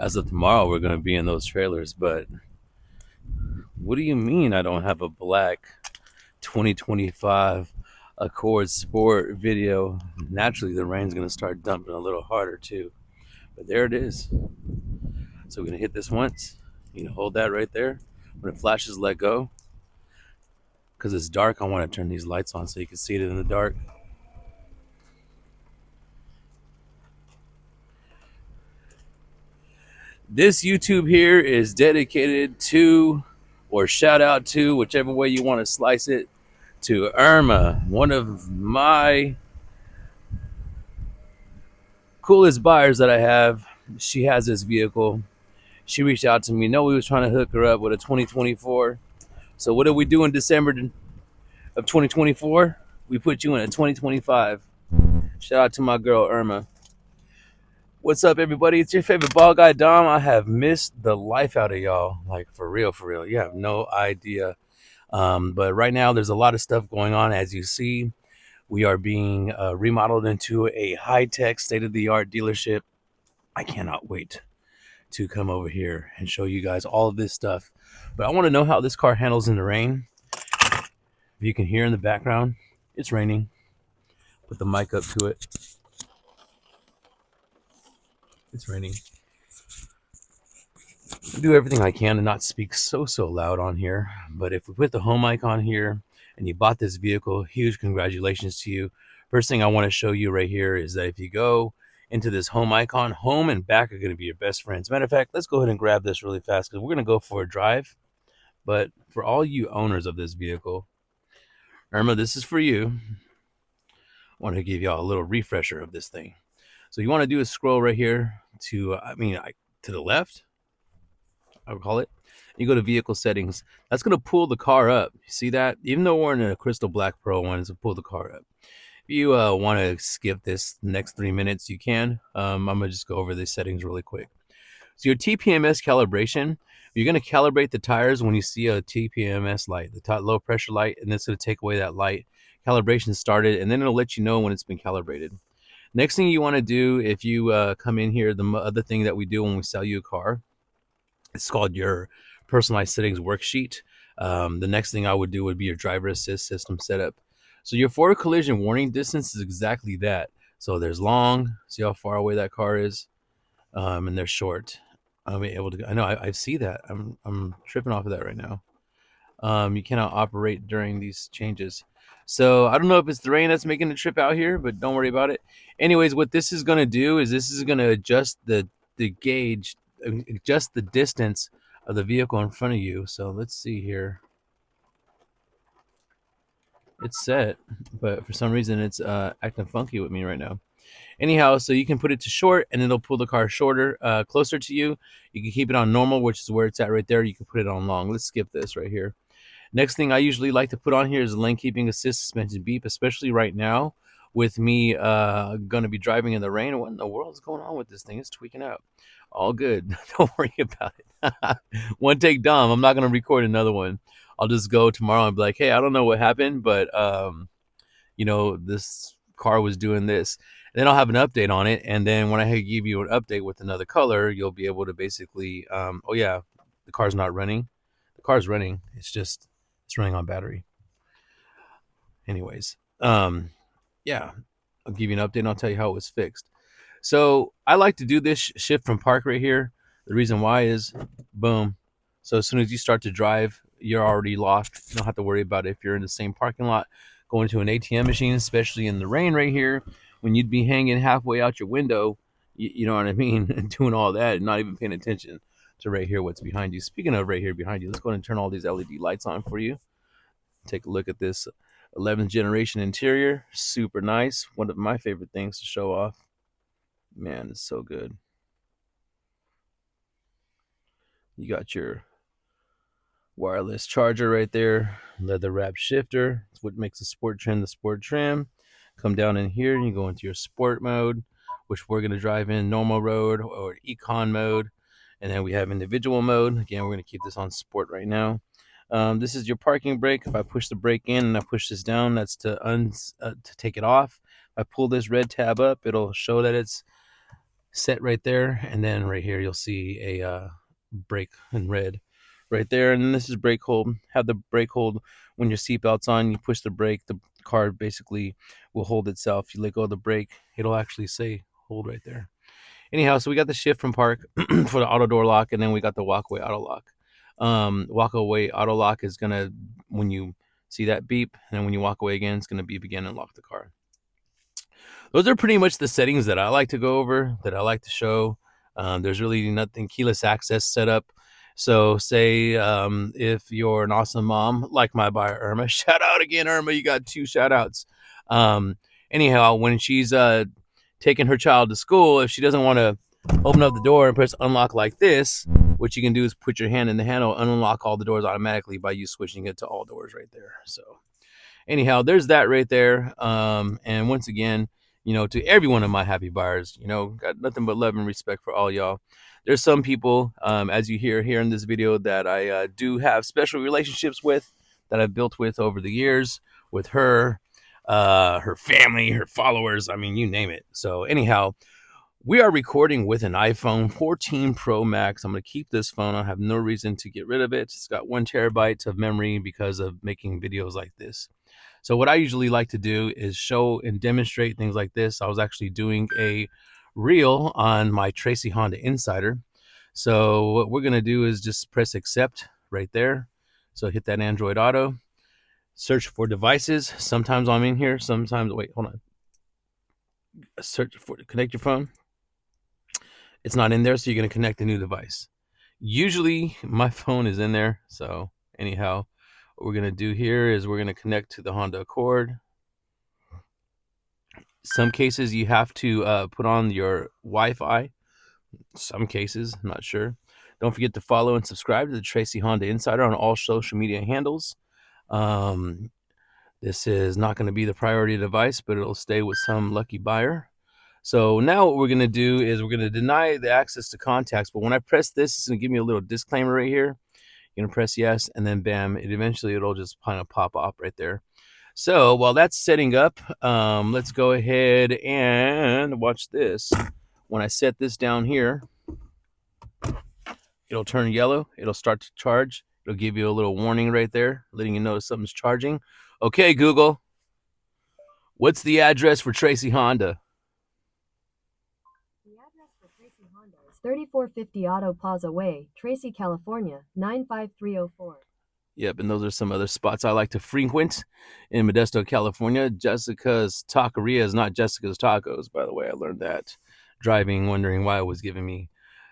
As of tomorrow, we're going to be in those trailers. But what do you mean I don't have a black 2025 Accord Sport video? Naturally, the rain's going to start dumping a little harder too. But there it is. So we're going to hit this once. You can hold that right there. When it flashes, let go. Because it's dark, I want to turn these lights on so you can see it in the dark. This YouTube here is dedicated to, or shout out to, whichever way you want to slice it, to Irma, one of my coolest buyers that I have. She has this vehicle. She reached out to me. No, we was trying to hook her up with a 2024. So what did we do in December of 2024? We put you in a 2025. Shout out to my girl Irma. What's up, everybody? It's your favorite ball guy, Dom. I have missed the life out of y'all. Like, for real, for real. You have no idea. But right now, there's a lot of stuff going on. As you see, we are being remodeled into a high-tech, state-of-the-art dealership. I cannot wait to come over here and show you guys all of this stuff. But I want to know how this car handles in the rain. If you can hear in the background, it's raining. Put the mic up to it. It's raining. I do everything I can to not speak so loud on here. But if we put the home mic on here and you bought this vehicle, huge congratulations to you. First thing I want to show you right here is that if you go into this home icon, home and back are going to be your best friends. Matter of fact, let's go ahead and grab this really fast because we're going to go for a drive. But for all you owners of this vehicle, Irma, this is for you. I want to give y'all a little refresher of this thing. So you want to do is scroll right here to, to the left, I would call it. You go to vehicle settings. That's going to pull the car up. You see that? Even though we're in a crystal black Pro one, it's to pull the car up. If you want to skip this next 3 minutes, you can. I'm going to just go over the settings really quick. So your TPMS calibration, you're going to calibrate the tires when you see a TPMS light, the low pressure light, and it's going to take away that light. Calibration started, and then it'll let you know when it's been calibrated. Next thing you want to do, if you come in here, the other thing that we do when we sell you a car, it's called your personalized settings worksheet. The next thing I would do would be your driver assist system setup. So your forward collision warning distance is exactly that. So there's long, see how far away that car is, and there's short. I'll be able to. I know I see that. I'm tripping off of that right now. You cannot operate during these changes. So I don't know if it's the rain that's making the trip out here, but don't worry about it. Anyways, what this is going to do is this is going to adjust the gauge, adjust the distance of the vehicle in front of you. So let's see here. It's set, but for some reason it's acting funky with me right now. Anyhow, so you can put it to short and it'll pull the car shorter, closer to you. You can keep it on normal, which is where it's at right there. You can put it on long. Let's skip this right here. Next thing I usually like to put on here is a lane keeping assist suspension beep, especially right now with me going to be driving in the rain. What in the world is going on with this thing? It's tweaking out. All good. Don't worry about it. One take Dom. I'm not going to record another one. I'll just go tomorrow and be like, hey, I don't know what happened, but, this car was doing this. And then I'll have an update on it. And then when I give you an update with another color, you'll be able to basically, oh, yeah, the car's not running. The car's running. It's running on battery. Anyways, yeah, I'll give you an update and I'll tell you how it was fixed. So I like to do this shift from park right here. The reason why is, boom. So as soon as you start to drive, you're already locked. You don't have to worry about it if you're in the same parking lot going to an ATM machine, especially in the rain right here, when you'd be hanging halfway out your window, you know what I mean, doing all that and not even paying attention to right here what's behind you. Speaking of right here behind you, let's go ahead and turn all these LED lights on for you. Take a look at this 11th generation interior. Super nice. One of my favorite things to show off. Man, it's so good. You got your wireless charger right there. Leather wrap shifter. It's what makes the sport trim the sport trim. Come down in here and you go into your sport mode, which we're going to drive in normal road or econ mode. And then we have individual mode. Again, we're going to keep this on sport right now. This is your parking brake. If I push the brake in and I push this down, that's to take it off. If I pull this red tab up, it'll show that it's set right there, and then right here you'll see a brake in red right there, and then this is brake hold. Have the brake hold when your seatbelt's on. You push the brake, the car basically will hold itself. You let go of the brake, it'll actually say hold right there. Anyhow, so we got the shift from park for the auto door lock, and then we got the walk away auto lock. Walk away auto lock is gonna, when you see that beep, and then when you walk away again, it's gonna beep again and lock the car. Those are pretty much the settings that I like to go over, that I like to show. There's really nothing keyless access set up. So say if you're an awesome mom, like my buyer Irma, shout out again, Irma, you got 2 shout outs. Anyhow, when she's taking her child to school, if she doesn't want to open up the door and press unlock like this, what you can do is put your hand in the handle and unlock all the doors automatically by you switching it to all doors right there. So anyhow, there's that right there. And once again, to every one of my happy buyers, got nothing but love and respect for all y'all. There's some people, as you hear here in this video, that I do have special relationships with, that I've built with over the years, with her family, her followers. I mean, you name it. So anyhow, we are recording with an iPhone 14 Pro Max. I'm going to keep this phone. I have no reason to get rid of it. It's got 1 terabyte of memory because of making videos like this. So what I usually like to do is show and demonstrate things like this. I was actually doing a reel on my Tracy Honda Insider. So what we're going to do is just press accept right there. So hit that Android Auto. Search for devices. Sometimes I'm in here. Sometimes, wait, hold on. Search for, connect your phone. It's not in there, so you're going to connect a new device. Usually my phone is in there. So anyhow, what we're going to do here is we're going to connect to the Honda Accord. Some cases you have to put on your Wi-Fi. Some cases, I'm not sure. Don't forget to follow and subscribe to the Tracy Honda Insider on all social media handles. This is not going to be the priority device, but it'll stay with some lucky buyer. So now what we're going to do is we're going to deny the access to contacts. But when I press this, it's going to give me a little disclaimer right here. You're going to press yes, and then bam, it'll just kind of pop up right there. So while that's setting up, let's go ahead and watch this. When I set this down here, it'll turn yellow. It'll start to charge. It'll give you a little warning right there, letting you know something's charging. Okay, Google, what's the address for Tracy Honda? The address for Tracy Honda is 3450 Auto Plaza Way, Tracy, California, 95304. Yep, and those are some other spots I like to frequent in Modesto, California. Jessica's Taqueria is not Jessica's Tacos, by the way. I learned that driving, wondering why it was giving me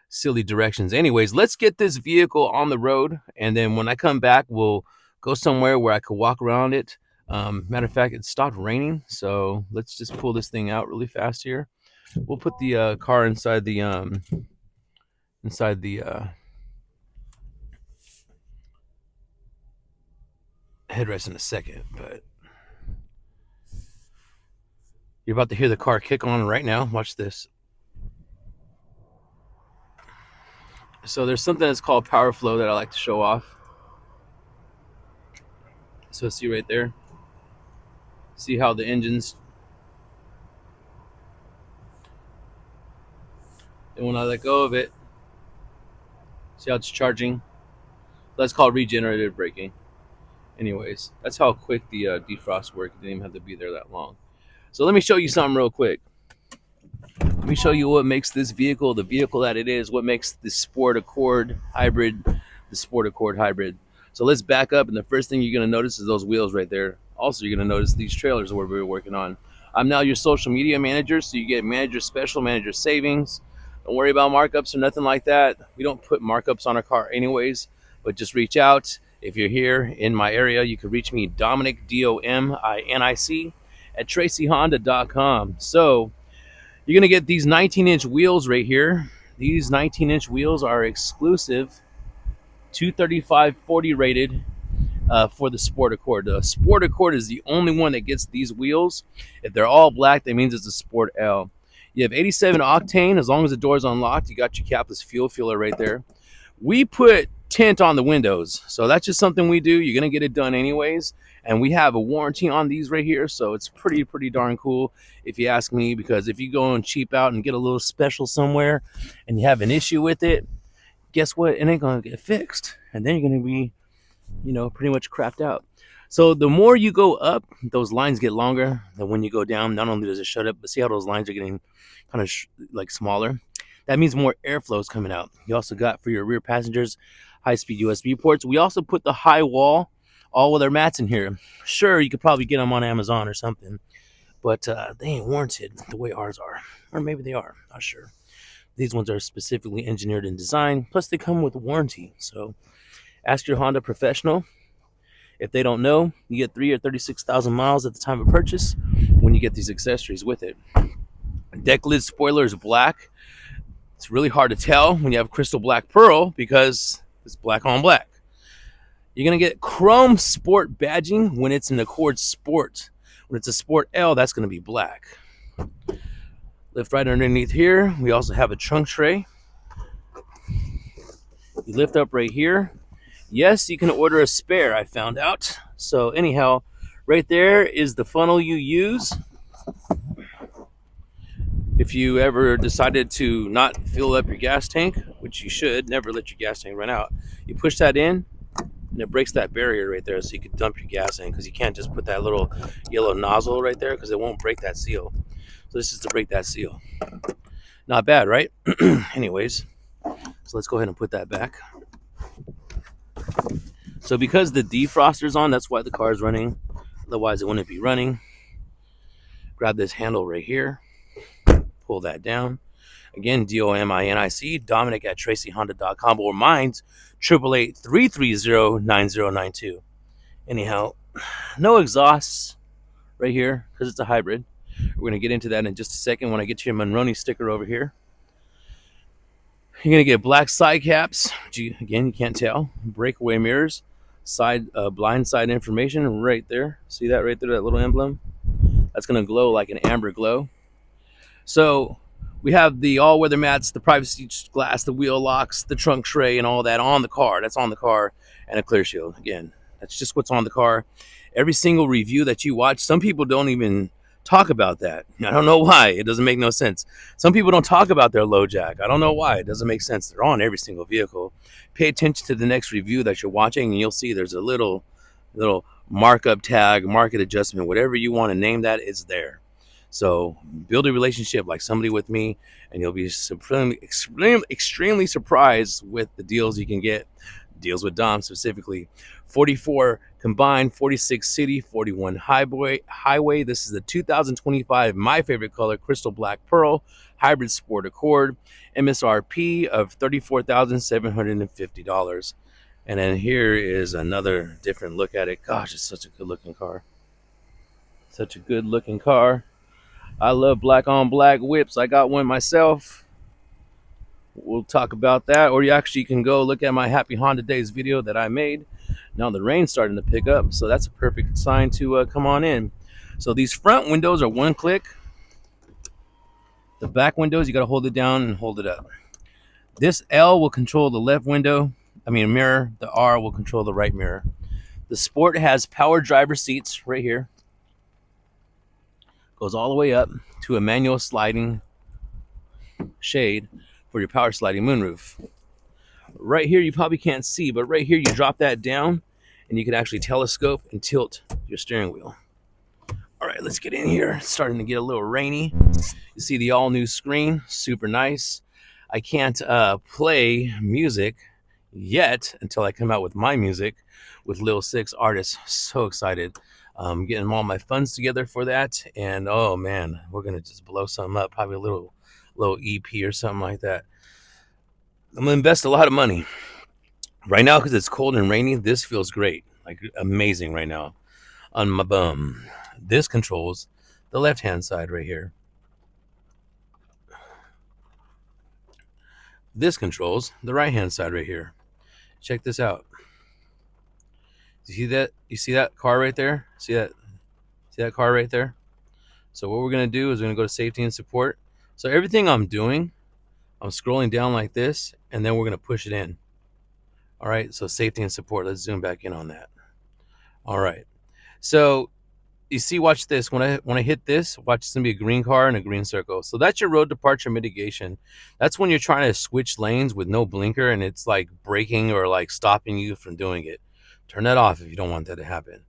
silly directions. Anyways, let's get this vehicle on the road, and then when I come back, we'll go somewhere where I could walk around it. Matter of fact, it stopped raining, so let's just pull this thing out really fast here. We'll put the car inside the headrest in a second, but you're about to hear the car kick on right now. Watch this. So there's something that's called power flow that I like to show off. So see right there. See how the engine's, and when I let go of it, see how it's charging. That's called regenerative braking. Anyways, that's how quick the defrost worked. It didn't even have to be there that long. So let me show you something real quick. Let me show you what makes this vehicle the vehicle that it is, what makes the Sport Accord Hybrid the Sport Accord Hybrid. So let's back up, and the first thing you're going to notice is those wheels right there. Also, you're going to notice these trailers where we're working on. I'm now your social media manager, so you get manager special, manager savings. Don't worry about markups or nothing like that. We don't put markups on our car anyways, but just reach out. If you're here in my area, you can reach me, Dominic, Dominic, at tracyhonda.com. So you're going to get these 19-inch wheels right here. These 19-inch wheels are exclusive 235/40 rated for the Sport Accord. The Sport Accord is the only one that gets these wheels. If they're all black, that means it's a Sport L. You have 87 octane. As long as the door's unlocked, you got your capless fuel filler right there. We put tint on the windows. So that's just something we do. You're gonna get it done anyways, and we have a warranty on these right here, so it's pretty darn cool if you ask me. Because if you go and cheap out and get a little special somewhere and you have an issue with it, guess what? It ain't gonna get fixed, and then you're gonna be, pretty much crapped out. So the more you go up, those lines get longer than when you go down. Not only does it shut up, but see how those lines are getting kind of like smaller. That means more airflow is coming out. You also got for your rear passengers high-speed USB ports. We also put the high wall all weather mats in here. Sure, you could probably get them on Amazon or something, but they ain't warranted the way ours are, or maybe they are. Not sure. These ones are specifically engineered and designed. Plus, they come with warranty. So, ask your Honda professional. If they don't know, you get 3 or 36,000 miles at the time of purchase when you get these accessories with it. Deck lid spoiler is black. It's really hard to tell when you have crystal black pearl because it's black on black. You're going to get chrome sport badging when it's an Accord Sport. When it's a Sport L, that's going to be black. Lift right underneath here. We also have a trunk tray. You lift up right here. Yes, you can order a spare, I found out. So anyhow, right there is the funnel you use if you ever decided to not fill up your gas tank, which you should. Never let your gas tank run out. You push that in, and it breaks that barrier right there, so you can dump your gas in, because you can't just put that little yellow nozzle right there, because it won't break that seal. So this is to break that seal. Not bad, right? Anyways, so let's go ahead and put that back. So because the defroster's on, that's why the car is running. Otherwise, it wouldn't be running. Grab this handle right here. Pull that down. Again, DOMINIC, Dominic at TracyHonda.com, or mine's 888-330-9092. Anyhow, no exhausts right here because it's a hybrid. We're going to get into that in just a second when I get your Monroney sticker over here. You're going to get black side caps, which again, you can't tell. Breakaway mirrors, blind side information right there. See that right there, that little emblem? That's going to glow like an amber glow. So we have the all-weather mats, the privacy glass, the wheel locks, the trunk tray, and all that on the car. That's on the car, and a clear shield. Again, that's just what's on the car. Every single review that you watch, some people don't even talk about that. I don't know why. It doesn't make no sense. Some people don't talk about their low jack. I don't know why. It doesn't make sense. They're on every single vehicle. Pay attention to the next review that you're watching, and you'll see there's a little markup tag, market adjustment, whatever you want to name that, is there. So build a relationship like somebody with me, and you'll be extremely surprised with the deals you can get. Deals with Dom specifically. 44 combined, 46 city, 41 highway. This is the 2025, my favorite color, crystal black pearl, hybrid sport Accord, MSRP of $34,750. And then here is another different look at it. Gosh, it's such a good looking car. Such a good looking car. I love black on black whips. I got one myself. We'll talk about that. Or you actually can go look at my Happy Honda Days video that I made. Now the rain's starting to pick up, so that's a perfect sign to come on in. So these front windows are one click. The back windows, you got to hold it down and hold it up. This L will control the left mirror. The R will control the right mirror. The Sport has power driver seats right here. Goes all the way up to a manual sliding shade for your power sliding moonroof. Right here, you probably can't see, but right here, you drop that down and you can actually telescope and tilt your steering wheel. All right, let's get in here. It's starting to get a little rainy. You see the all new screen, super nice. I can't play music yet until I come out with my music with Lil Six artists. So excited. Getting all my funds together for that. And oh man, we're going to just blow something up. Probably a little EP or something like that. I'm going to invest a lot of money. Right now, because it's cold and rainy, this feels great. Like amazing right now. On my bum. This controls the left-hand side right here. This controls the right-hand side right here. Check this out. You see that? You see that car right there? See that car right there? So what we're going to do is we're going to go to safety and support. So everything I'm doing, I'm scrolling down like this, and then we're going to push it in. All right, so safety and support. Let's zoom back in on that. All right. So you see, watch this. When I hit this, watch, it's gonna be a green car and a green circle. So that's your road departure mitigation. That's when you're trying to switch lanes with no blinker and it's like braking or like stopping you from doing it. Turn that off if you don't want that to happen.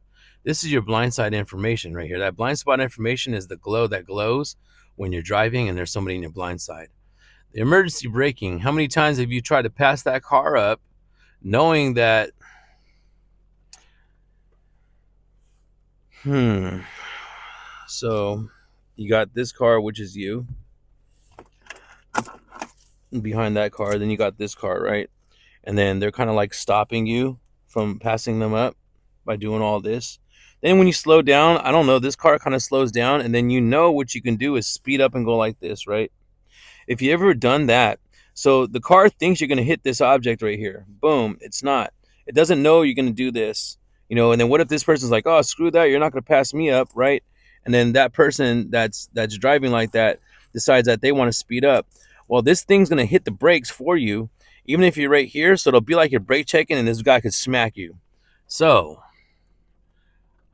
This is your blindside information right here. That blind spot information is the glow that glows when you're driving and there's somebody in your blind side. The emergency braking. How many times have you tried to pass that car up knowing that so you got this car, which is you, behind that car, then you got this car, right? And then they're kind of like stopping you from passing them up by doing all this. Then when you slow down, I don't know, this car kind of slows down, and then you know what you can do is speed up and go like this, right? If you ever done that, so the car thinks you're going to hit this object right here. Boom, it's not. It doesn't know you're going to do this, and then what if this person's like, oh, screw that, you're not going to pass me up, right? And then that person that's driving like that decides that they want to speed up. Well, this thing's going to hit the brakes for you, even if you're right here. So it'll be like you're brake checking and this guy could smack you. So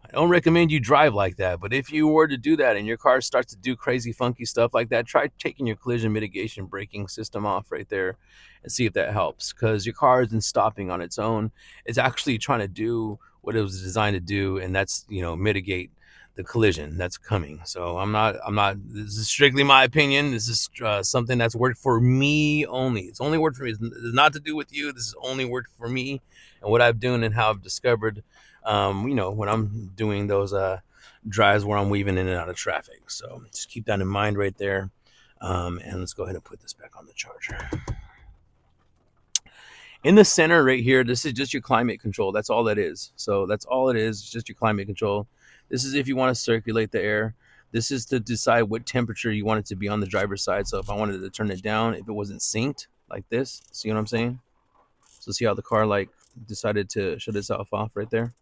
I don't recommend you drive like that, but if you were to do that and your car starts to do crazy funky stuff like that, try taking your collision mitigation braking system off right there and see if that helps, because your car isn't stopping on its own. It's actually trying to do what it was designed to do, and that's, mitigate the collision that's coming. So I'm not this is strictly my opinion. This is something that's worked for me only. It's only worked for me. It's not to do with you. This is only worked for me and what I've done and how I've discovered when I'm doing those drives where I'm weaving in and out of traffic. So just keep that in mind right there. And let's go ahead and put this back on the charger. In the center right here, this is just your climate control. That's all that is. So that's all it is, just your climate control. This is if you want to circulate the air. This is to decide what temperature you want it to be on the driver's side. So if I wanted to turn it down, if it wasn't synced like this, see what I'm saying? So see how the car like decided to shut itself off right there?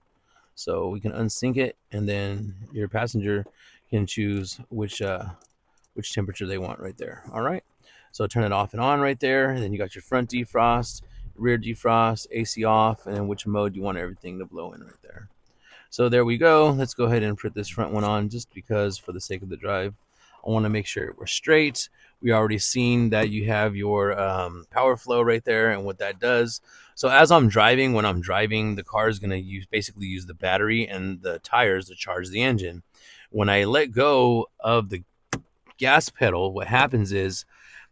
So we can unsync it, and then your passenger can choose which temperature they want right there. All right. So turn it off and on right there. And then you got your front defrost, rear defrost, AC off, and then which mode you want everything to blow in right there. So there we go. Let's go ahead and put this front one on just because for the sake of the drive. I want to make sure we're straight. We already seen that you have your power flow right there and what that does. So as I'm driving, when I'm driving, the car is going to basically use the battery and the tires to charge the engine. When I let go of the gas pedal, what happens is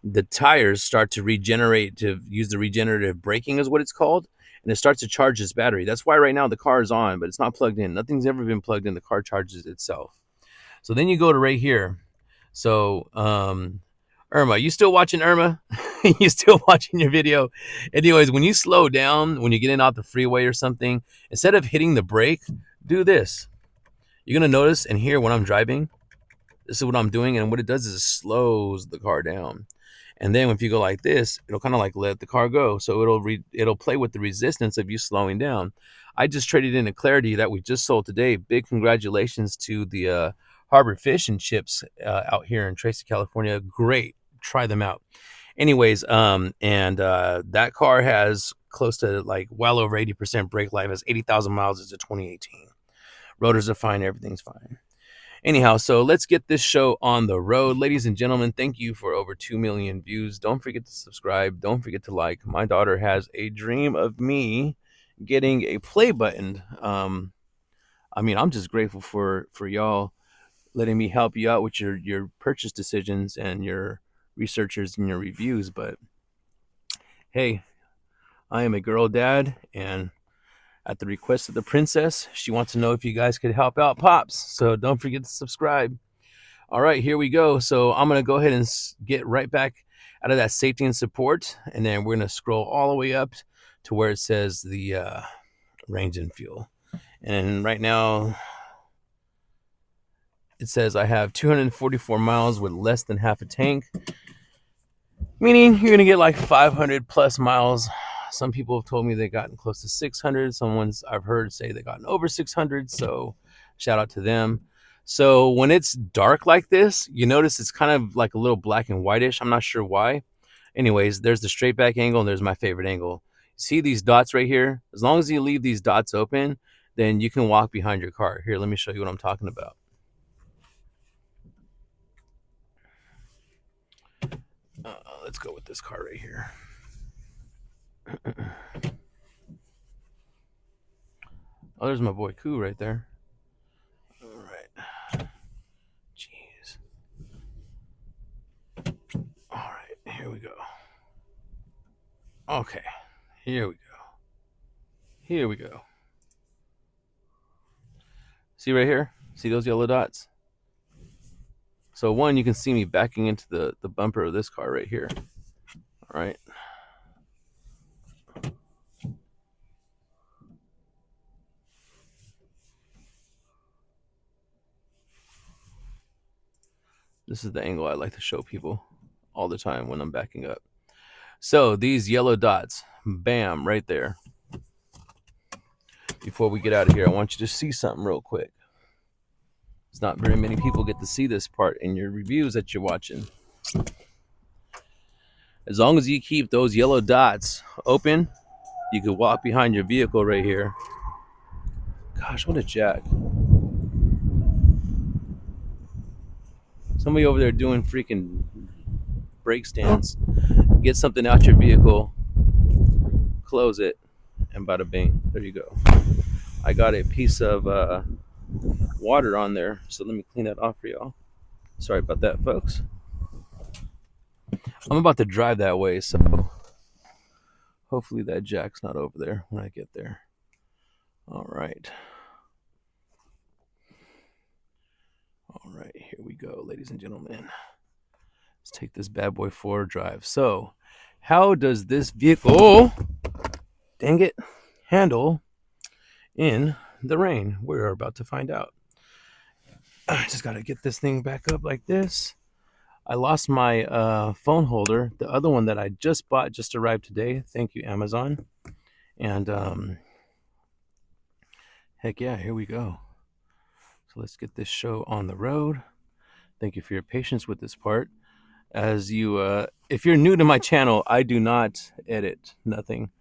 the tires start to regenerate, to use the regenerative braking is what it's called, and it starts to charge this battery. That's why right now the car is on, but it's not plugged in. Nothing's ever been plugged in. The car charges itself. So then you go to right here. So Irma, you still watching, Irma? You still watching your video? Anyways, when you slow down, when you get in off the freeway or something, instead of hitting the brake, do this. You're gonna notice and hear when I'm driving, this is what I'm doing, and what it does is it slows the car down. And then if you go like this, it'll kind of like let the car go. So it'll play with the resistance of you slowing down. I just traded in a Clarity that we just sold today. Big congratulations to the Harbor Fish and Chips out here in Tracy, California. Great, try them out. Anyways, and that car has close to like well over 80% brake life. Has 80,000 miles. It's a 2018. Rotors are fine. Everything's fine. Anyhow, so let's get this show on the road. Ladies and gentlemen, thank you for over 2 million views. Don't forget to subscribe. Don't forget to like. My daughter has a dream of me getting a play button. I'm just grateful for y'all letting me help you out with your purchase decisions and your researchers and your reviews. But hey, I am a girl dad, and at the request of the princess, she wants to know if you guys could help out Pops. So don't forget to subscribe. All right, here we go. So I'm going to go ahead and get right back out of that safety and support. And then we're going to scroll all the way up to where it says the range and fuel. And right now it says I have 244 miles with less than half a tank, meaning you're going to get like 500 plus miles. Some people have told me they've gotten close to 600. Someone's I've heard say they've gotten over 600. So shout out to them. So when it's dark like this, you notice it's kind of like a little black and whitish. I'm not sure why. Anyways, there's the straight back angle and there's my favorite angle. See these dots right here? As long as you leave these dots open, then you can walk behind your car. Here, let me show you what I'm talking about. Let's go with this car right here. Oh, there's my boy Koo right there. All right. Jeez. All right, here we go. Okay, here we go. Here we go. See right here? See those yellow dots? So one, you can see me backing into the bumper of this car right here. All right. This is the angle I like to show people all the time when I'm backing up. So these yellow dots, bam, right there. Before we get out of here, I want you to see something real quick. It's not very many people get to see this part in your reviews that you're watching. As long as you keep those yellow dots open, you can walk behind your vehicle right here. Gosh, what a jack. Somebody over there doing freaking brake stands. Get something out your vehicle, close it, and bada bing, there you go. I got a piece of water on there, so let me clean that off for y'all. Sorry about that, folks. I'm about to drive that way, so hopefully that jack's not over there when I get there. All right. All right, here we go, ladies and gentlemen. Let's take this bad boy for a drive. So, how does this vehicle, dang it, handle in the rain? We're about to find out. I just got to get this thing back up like this. I lost my phone holder. The other one that I just bought just arrived today. Thank you, Amazon. And heck yeah, here we go. So let's get this show on the road. Thank you for your patience with this part. As you, if you're new to my channel, I do not edit nothing.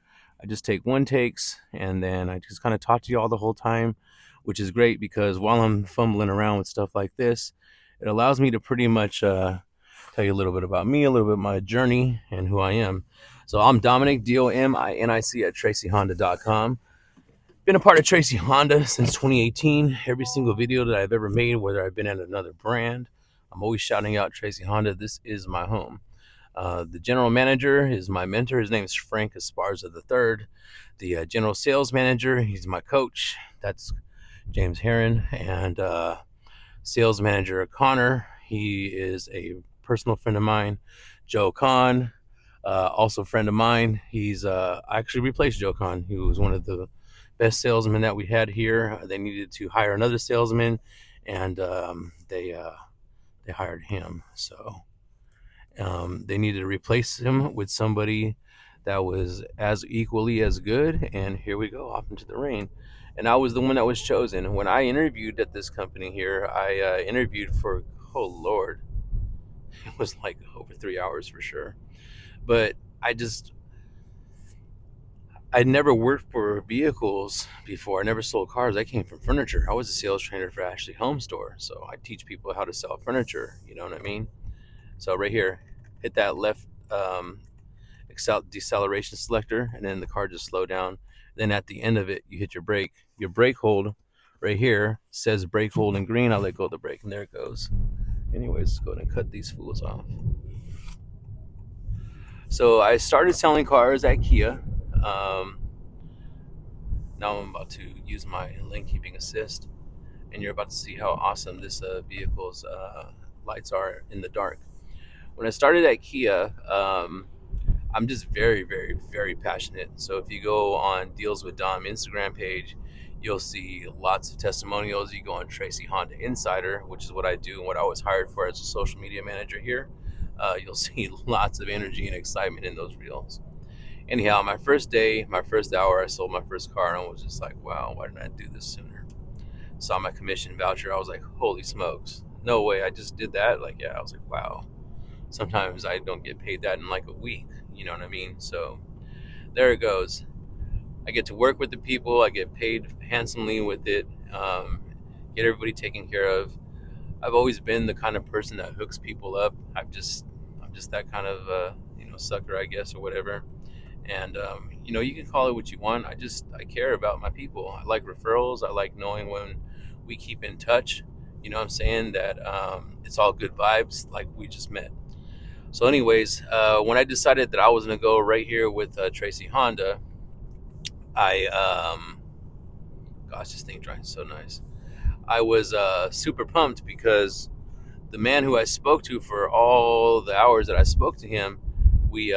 I just take one takes and then I just kind of talk to you all the whole time, which is great because while I'm fumbling around with stuff like this, it allows me to pretty much tell you a little bit about me, a little bit of my journey and who I am. So I'm Dominic, Dominic at TracyHonda.com. Been a part of Tracy Honda since 2018. Every single video that I've ever made, whether I've been at another brand, I'm always shouting out Tracy Honda. This is my home. The general manager is my mentor. His name is Frank Esparza III. The general sales manager, he's my coach. That's James Heron. And sales manager Connor, he is a personal friend of mine. Joe Kahn, also a friend of mine. He's I actually replaced Joe Kahn. He was one of the best salesmen that we had here. They needed to hire another salesman, and they hired him. So they needed to replace him with somebody that was as equally as good. And here we go, off into the rain. And I was the one that was chosen. When I interviewed at this company here, I interviewed for, oh Lord, it was like over 3 hours for sure. But I'd never worked for vehicles before. I never sold cars. I came from furniture. I was a sales trainer for Ashley Home Store. So I teach people how to sell furniture. You know what I mean? So right here, hit that left deceleration selector, and then the car just slow down. Then at the end of it, you hit your brake. Your brake hold right here says brake hold in green. I let go of the brake, and there it goes. Anyways, let's go ahead and cut these fools off. So I started selling cars at Kia. Now I'm about to use my lane keeping assist, and you're about to see how awesome this vehicle's lights are in the dark. When I started at Kia, I'm just very, very, very passionate. So if you go on Deals with Dom Instagram page, you'll see lots of testimonials. You go on Tracy Honda Insider, which is what I do and what I was hired for as a social media manager here. You'll see lots of energy and excitement in those reels. Anyhow, my first day, my first hour, I sold my first car and was just like, wow, why didn't I do this sooner? Saw my commission voucher. I was like, holy smokes. No way, I just did that? Like, yeah, I was like, wow. Sometimes I don't get paid that in like a week. You know what I mean? So there it goes. I get to work with the people. I get paid handsomely with it. Get everybody taken care of. I've always been the kind of person that hooks people up. I'm just that kind of sucker, I guess, or whatever. And you can call it what you want. I care about my people. I like referrals. I like knowing when we keep in touch. You know what I'm saying? That it's all good vibes, like we just met. So, anyways, when I decided that I was gonna go right here with Tracy Honda, I gosh, this thing drives so nice. I was super pumped because the man who I spoke to for all the hours that I spoke to him, we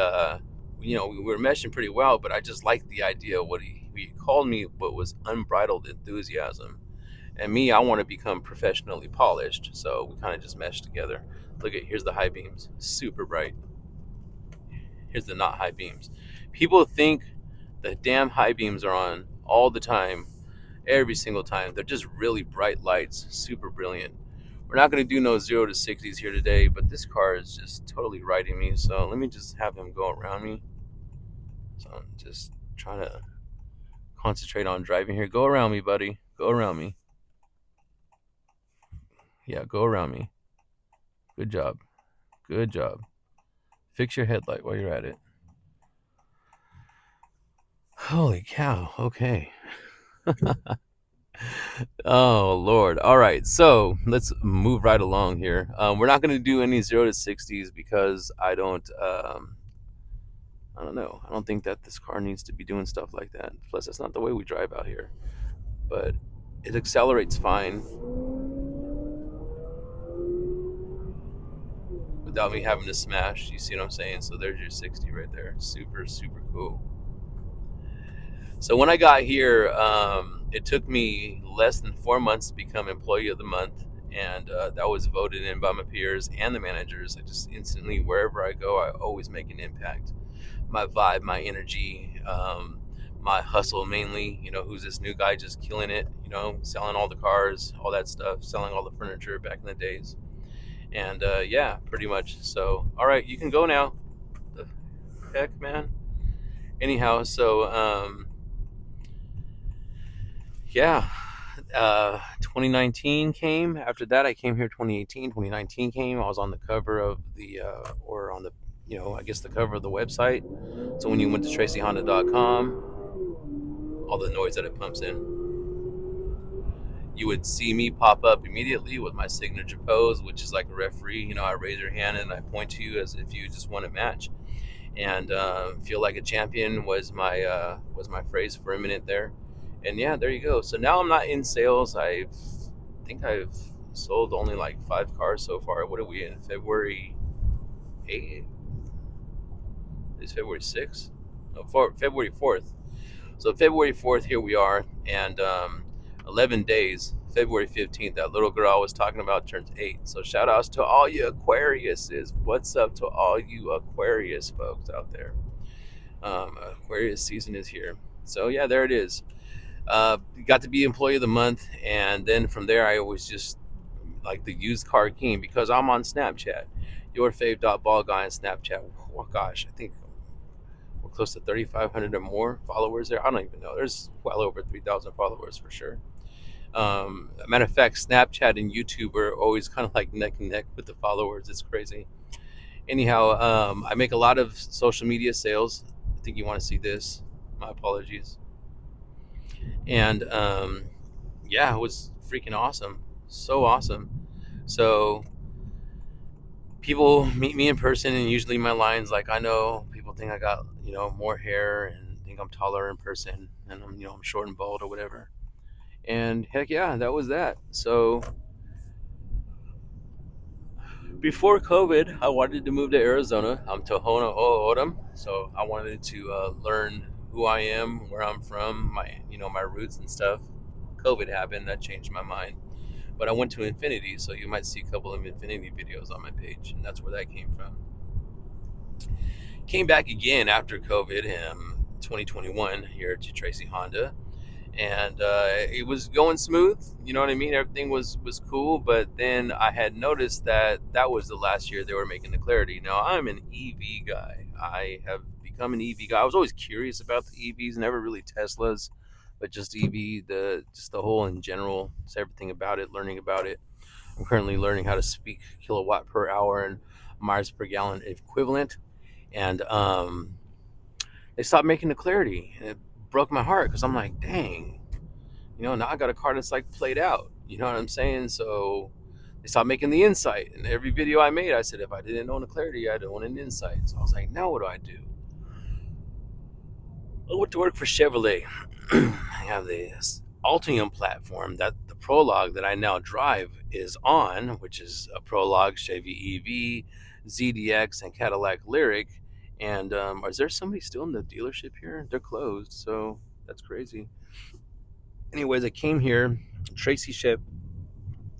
we were meshing pretty well. But I just liked the idea of what he called me, what was unbridled enthusiasm. And me, I want to become professionally polished, so we kind of just meshed together. Look at here's the high beams, super bright. Here's the not high beams. People think the damn high beams are on all the time, every single time. They're just really bright lights, super brilliant. We're not going to do no 0 to 60s here today, but this car is just totally riding me. So let me just have him go around me. So I'm just trying to concentrate on driving here. Go around me, buddy. Go around me. Yeah, go around me. Good job. Good job. Fix your headlight while you're at it. Holy cow. Okay. Oh Lord. All right. So let's move right along here. We're not going to do any 0 to 60s because I don't know. I don't think that this car needs to be doing stuff like that. Plus, that's not the way we drive out here. But it accelerates fine without me having to smash. You see what I'm saying? So there's your 60 right there. Super, super cool. So when I got here, it took me less than 4 months to become Employee of the Month. And that was voted in by my peers and the managers. I just instantly, wherever I go, I always make an impact. My vibe, my energy, my hustle mainly. Who's this new guy just killing it? Selling all the cars, all that stuff, selling all the furniture back in the days. And yeah, pretty much. So, all right, you can go now. The heck, man. Anyhow, so yeah, 2019 came. After that, I came here 2018. 2019 came. I was on the cover of or on the, I guess the cover of the website. So when you went to tracyhonda.com, all the noise that it pumps in, you would see me pop up immediately with my signature pose, which is like a referee. I raise your hand and I point to you as if you just won a match. And feel like a champion was my phrase for a minute there. And yeah, there you go. So now I'm not in sales. Think I've sold only like 5 cars so far. What are we in? February 8th? Is February 6th? No, February 4th. So February 4th, here we are, and 11 days. February 15th, that little girl I was talking about turns 8. So shout outs to all you Aquariuses. What's up to all you Aquarius folks out there? Aquarius season is here. So yeah, there it is. Got to be Employee of the Month, and then from there I always just like the used car king because I'm on Snapchat. Your fave.ball guy on Snapchat. Oh gosh, I think we're close to 3,500 or more followers there. I don't even know. There's well over 3,000 followers for sure. Matter of fact, Snapchat and YouTube are always kind of like neck and neck with the followers. It's crazy. Anyhow, I make a lot of social media sales. I think you want to see this. My apologies. And yeah, it was freaking awesome. So awesome. So people meet me in person, and usually my lines like, I know people think I got more hair and think I'm taller in person, and I'm short and bald or whatever. And heck yeah, that was that. So before COVID, I wanted to move to Arizona. I'm Tohono O'odham, so I wanted to learn who I am, where I'm from, my roots and stuff. COVID happened, that changed my mind. But I went to Infinity, so you might see a couple of Infinity videos on my page, and that's where that came from. Came back again after COVID in 2021 here to Tracy Honda, and it was going smooth. You know what I mean? Everything was cool, but then I had noticed that was the last year they were making the Clarity. Now I'm an EV guy. I have become an EV guy. I was always curious about the EVs, never really Teslas, but just EV, the whole in general, just everything about it, learning about it. I'm currently learning how to speak kilowatt per hour and miles per gallon equivalent. And they stopped making the clarity, and it broke my heart because I'm like, dang, now I got a car that's like played out. You know what I'm saying? So they stopped making the insight. And every video I made, I said, if I didn't own a clarity, I'd own an insight. So I was like, now what do I do? I went to work for Chevrolet. I have this Altium platform that the Prologue that I now drive is on, which is a Prologue, Chevy EV, ZDX, and Cadillac Lyric. And is there somebody still in the dealership here? They're closed, so that's crazy. Anyways, I came here.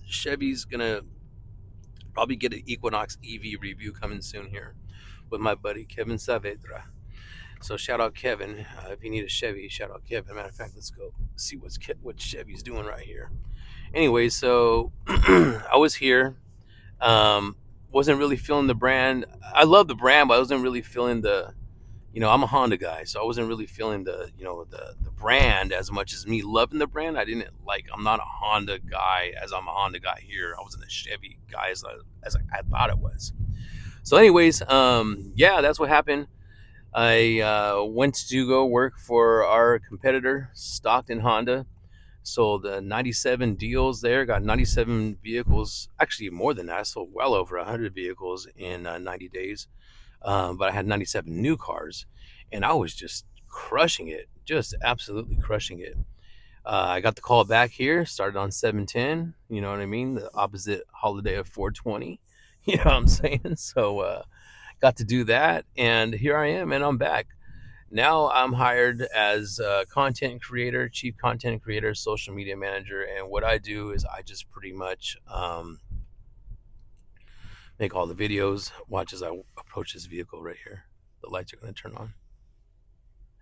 Chevy's gonna probably get an Equinox EV review coming soon here with my buddy Kevin Saavedra. So shout out Kevin. If you need a Chevy, shout out Kevin. Matter of fact, let's go see what Chevy's doing right here. Anyway, so I was here. Wasn't really feeling the brand. I love the brand, but I wasn't really feeling I'm a Honda guy, so I wasn't really feeling the brand as much as me loving the brand. I'm not a Honda guy as I'm a Honda guy here. I wasn't a Chevy guy as I thought it was. So, anyways, yeah, that's what happened. I went to go work for our competitor, Stockton Honda. Sold 97 deals there, got 97 vehicles, actually more than that. I sold well over 100 vehicles in 90 days. But I had 97 new cars, and I was just crushing it, just absolutely crushing it. I got the call back here, started on 710, you know what I mean? The opposite holiday of 420, you know what I'm saying? So, got to do that, and here I am, and I'm back. Now I'm hired as a content creator, chief content creator, social media manager, and what I do is I just pretty much make all the videos. Watch as I approach this vehicle right here. The lights are going to turn on.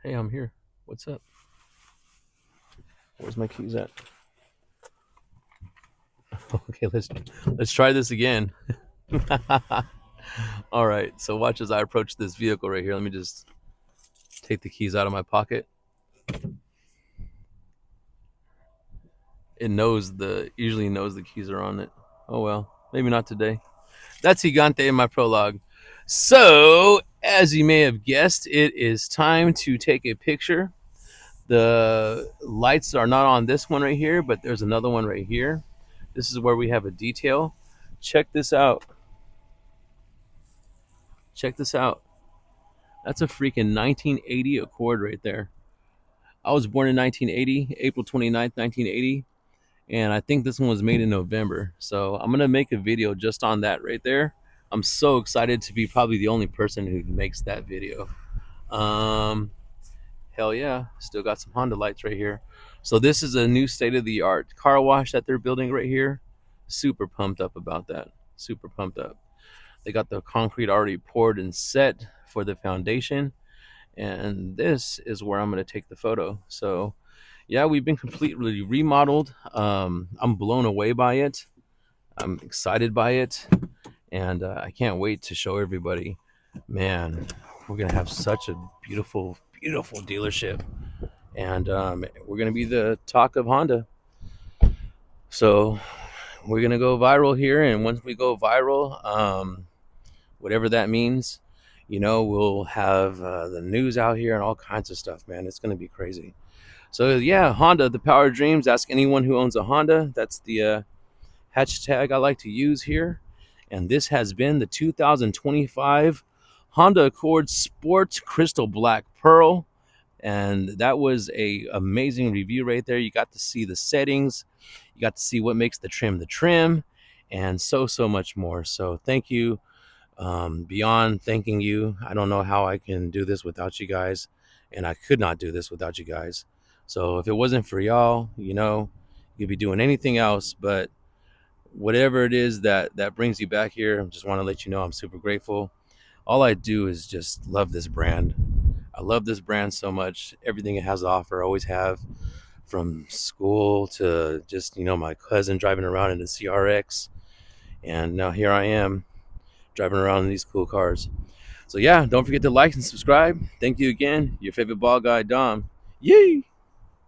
Hey, I'm here. What's up? Where's my keys at? Okay, let's try this again. All right, so watch as I approach this vehicle right here. Let me just take the keys out of my pocket. It usually knows the keys are on it. Oh well, maybe not today. That's Gigante in my Prologue. So, as you may have guessed, it is time to take a picture. The lights are not on this one right here, but there's another one right here. This is where we have a detail. Check this out. Check this out. That's a freaking 1980 Accord right there. I was born in 1980, April 29th, 1980. And I think this one was made in November. So I'm gonna make a video just on that right there. I'm so excited to be probably the only person who makes that video. Um, Hell yeah, still got some Honda lights right here. So this is a new state-of-the-art car wash that they're building right here. Super pumped up about that. Super pumped up. They got the concrete already poured and set for the foundation. And this is where I'm gonna take the photo. So yeah, we've been completely remodeled. I'm blown away by it. I'm excited by it, and I can't wait to show everybody. Man, we're gonna have such a beautiful, beautiful dealership, and we're gonna be the talk of Honda. So we're gonna go viral here, and once we go viral, whatever that means, we'll have the news out here and all kinds of stuff. Man, it's gonna be crazy. So yeah, Honda, the power of dreams. Ask anyone who owns a Honda. That's the hashtag I like to use here. And this has been the 2025 Honda Accord Sport Crystal Black Pearl. And that was a amazing review right there. You got to see the settings. You got to see what makes the trim, and so much more. So thank you. Beyond thanking you, I don't know how I can do this without you guys. And I could not do this without you guys. So if it wasn't for y'all, you'd be doing anything else. But whatever it is that brings you back here, I just want to let you know I'm super grateful. All I do is just love this brand. I love this brand so much. Everything it has to offer, I always have, from school to just my cousin driving around in the CRX, and now here I am driving around in these cool cars. So yeah, don't forget to like and subscribe. Thank you again. Your favorite ball guy, Dom. Yay!